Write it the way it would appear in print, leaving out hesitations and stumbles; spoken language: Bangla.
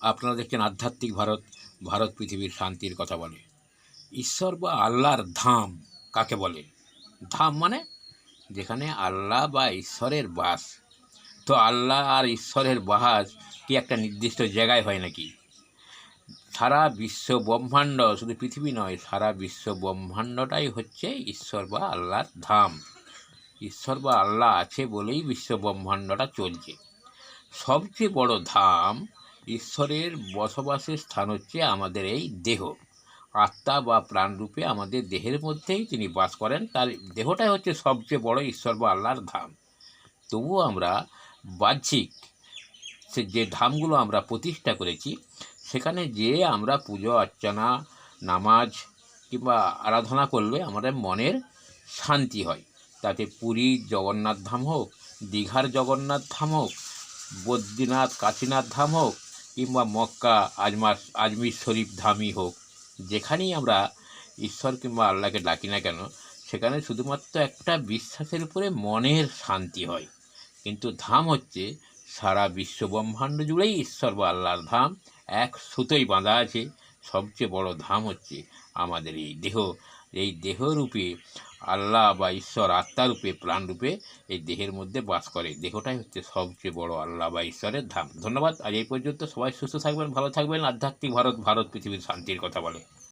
আপনারা দেখছেন আধ্যাত্মিক ভারত, ভারত পৃথিবীর শান্তির কথা বলে। ঈশ্বর বা আল্লাহর ধাম কাকে বলে? ধাম মানে যেখানে আল্লাহ বা ঈশ্বরের বাস। তো আল্লাহ আর ঈশ্বরের বাস কি একটা নির্দিষ্ট জায়গায় হয় নাকি? সারা বিশ্ব ব্রহ্মাণ্ড, শুধু পৃথিবী নয়, সারা বিশ্ব ব্রহ্মাণ্ডটাই হচ্ছে ঈশ্বর বা আল্লাহর ধাম। ঈশ্বর বা আল্লাহ আছে বলেই বিশ্ব ব্রহ্মাণ্ডটা চলছে। সবচেয়ে বড় ধাম, ঈশ্বরের বসবাসের স্থান হচ্ছে আমাদের এই দেহ। আত্মা বা প্রাণরূপে আমাদের দেহের মধ্যেই তিনি বাস করেন। তার দেহটাই হচ্ছে সবচেয়ে বড় ঈশ্বর বা আল্লাহর ধাম। তবুও আমরা বাহ্যিক যে ধামগুলো আমরা প্রতিষ্ঠা করেছি, সেখানে যে আমরা পুজো অর্চনা, নামাজ কিংবা আরাধনা করলে আমাদের মনের শান্তি হয়। তাতে পুরীর জগন্নাথ ধাম হোক, দীঘার জগন্নাথ ধাম হোক, বদ্রীনাথ কাশীনাথ ধাম হোক, কিংবা মক্কা আজমির শরীফ ধামই হোক, যেখানেই আমরা ঈশ্বর কিংবা আল্লাহকে ডাকি না কেন, সেখানে শুধুমাত্র একটা বিশ্বাসের উপরে মনের শান্তি হয়। কিন্তু ধাম হচ্ছে সারা বিশ্ব ব্রহ্মাণ্ড জুড়েই ঈশ্বর বা আল্লাহর ধাম এক সুতোই বাঁধা আছে। সবচেয়ে বড় ধাম হচ্ছে আমাদের এই দেহ। এই দেহরূপে আল্লাহ বা ঈশ্বর আত্মারূপে প্রাণরূপে এই দেহের মধ্যে বাস করে। দেহটাই হচ্ছে সবচেয়ে বড় আল্লাহ বা ঈশ্বরের ধাম। ধন্যবাদ। আজ এই পর্যন্ত। সবাই সুস্থ থাকবেন, ভালো থাকবেন। আধ্যাত্মিক ভারত, ভারত পৃথিবীর শান্তির কথা বলে।